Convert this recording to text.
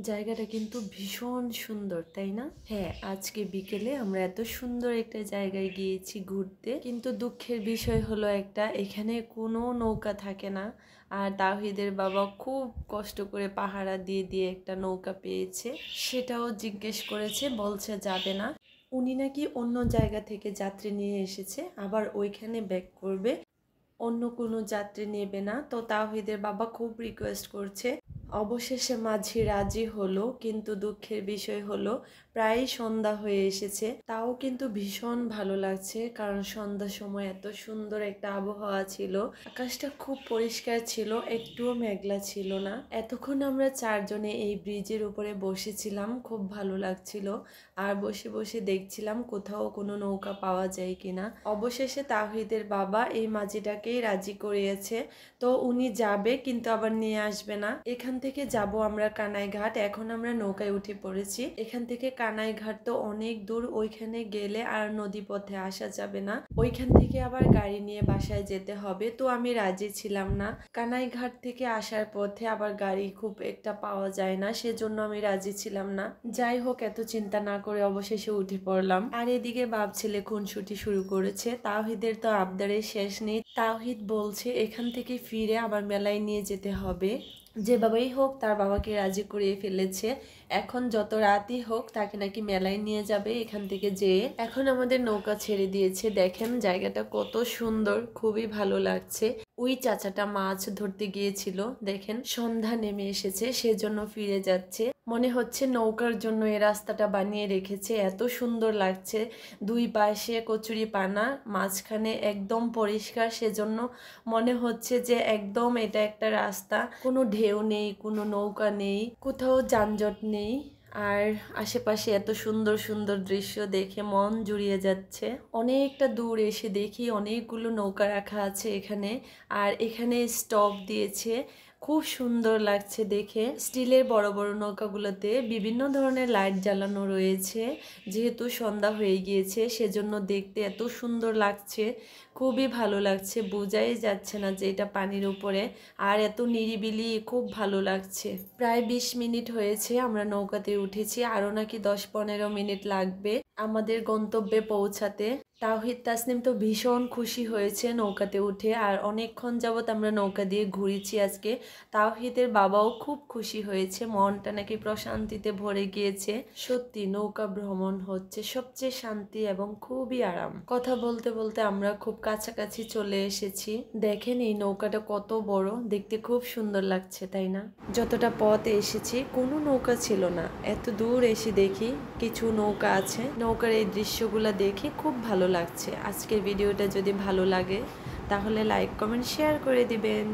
জায়গাটা কিন্তু ভীষণ সুন্দর, তাই না? হ্যাঁ, আজকে বিকেলে আমরা এত সুন্দর একটা জায়গায় গিয়েছি ঘুরতে, কিন্তু দুঃখের বিষয় হলো একটা, এখানে কোনো নৌকা থাকে না। আর তাওহিদের বাবা খুব কষ্ট করে পাহারা দিয়ে দিয়ে একটা নৌকা পেয়েছে, সেটাও জিজ্ঞেস করেছে, বলছে যাবে না। উনি নাকি অন্য জায়গা থেকে যাত্রী নিয়ে এসেছে, আবার ওইখানে ব্যাক করবে, অন্য কোনো যাত্রী নেবে না। তো তাওহিদের বাবা খুব রিকোয়েস্ট করছে, অবশেষে মাঝি রাজি হলো। কিন্তু দুঃখের বিষয় হলো প্রায় সন্ধ্যা হয়ে এসেছে, তাও কিন্তু ভীষণ ভালো লাগছে, কারণ সন্ধ্যার সময় এত সুন্দর একটা আবহাওয়া ছিল, আকাশটা খুব পরিষ্কার ছিল, একটুও মেঘলা ছিল না। এতক্ষণ আমরা চারজনে এই ব্রিজের উপরে বসেছিলাম, খুব ভালো লাগছিল। আর বসে বসে দেখছিলাম কোথাও কোনো নৌকা পাওয়া যায় কিনা। অবশেষে তাওহিদের বাবা এই মাঝিটাকেই রাজি করিয়েছে। তো উনি যাবে, কিন্তু আবার নিয়ে আসবে না। এখান থেকে যাব আমরা কানাইঘাট। এখন আমরা নৌকায় উঠে পড়েছি। এখান থেকে কানাইঘাট তো অনেক দূর, ওইখানে গেলে আর নদী পথে আসা যাবে না, ওইখান থেকে আবার গাড়ি নিয়ে বাসায় যেতে হবে। তো আমি রাজি ছিলাম না, কানাইঘাট থেকে আসার পথে আবার গাড়ি খুব একটা পাওয়া যায় না, সেজন্য আমি রাজি ছিলাম না। যাই হোক, এত চিন্তা না করে অবশেষে উঠে পড়লাম। আর এদিকে বাপ ছেলে খুনসুটি শুরু করেছে। তাওহিদের তো আবদারের শেষ নেই। তাওহিদ বলছে এখান থেকে ফিরে আবার মেলায় নিয়ে যেতে হবে। যেভাবেই হোক তার বাবাকে রাজি করিয়ে ফেলেছে, এখন যত রাতই হোক তাকে নাকি মেলায় নিয়ে যাবে এখান থেকে যেয়ে। এখন আমাদের নৌকা ছেড়ে দিয়েছে, দেখেন জায়গাটা কত সুন্দর, খুবই ভালো লাগছে। ওই চাচাটা মাছ ধরতে গিয়েছিল, দেখেন সন্ধ্যা নেমে এসেছে, সেজন্য ফিরে যাচ্ছে। মনে হচ্ছে নৌকার জন্য এই রাস্তাটা বানিয়ে রেখেছে, এত সুন্দর লাগছে। দুই পাশে কচুরি পানা, মাঝখানে একদম পরিষ্কার, সেজন্য মনে হচ্ছে যে একদম এটা একটা রাস্তা, কোনো ঢেউ নেই, কোনো নৌকা নেই, কোথাও যানজট নেই। আর আশেপাশে এত সুন্দর সুন্দর দৃশ্য দেখে মন জুড়িয়ে যাচ্ছে। অনেকটা দূর এসে দেখি অনেকগুলো নৌকা রাখা আছে এখানে, আর এখানে স্টপ দিয়েছে, খুব সুন্দর লাগছে দেখে। স্টিলের বড় বড় নৌকাগুলোতে বিভিন্ন ধরনের লাইট জ্বালানো রয়েছে, যেহেতু সন্ধ্যা হয়ে গিয়েছে সেজন্য দেখতে এত সুন্দর লাগছে, খুবই ভালো লাগছে, বোঝাই যাচ্ছে না যে এটা পানির উপরে। আর এত নিরিবিলি, খুব ভালো লাগছে। প্রায় 20 মিনিট হয়েছে আমরা নৌকাতে উঠেছি, আরও নাকি 10-15 মিনিট লাগবে আমাদের গন্তব্যে পৌঁছাতে। তাওহিদ তাসনিম তো ভীষণ খুশি হয়েছে নৌকাতে উঠে, আর অনেকক্ষণ যাবৎ আমরা নৌকা দিয়ে ঘুরেছি আজকে। তাওহিদের বাবাও খুব খুশি হয়েছে, মনটা নাকি প্রশান্তিতে ভরে গিয়েছে। সত্যি নৌকা ভ্রমণ হচ্ছে সবচেয়ে শান্তি এবং খুবই আরাম। কথা বলতে বলতে আমরা খুব কাছাকাছি চলে এসেছি। দেখেন এই নৌকাটা কত বড়, দেখতে খুব সুন্দর লাগছে, তাই না? যতটা পথ এসেছি কোনো নৌকা ছিল না, এত দূর এসে দেখি কিছু নৌকা আছে। নৌকার এই দৃশ্যগুলো দেখে খুব ভালো লাগছে। আজকের ভিডিওটা যদি ভালো লাগে তাহলে লাইক কমেন্ট শেয়ার করে দিবেন।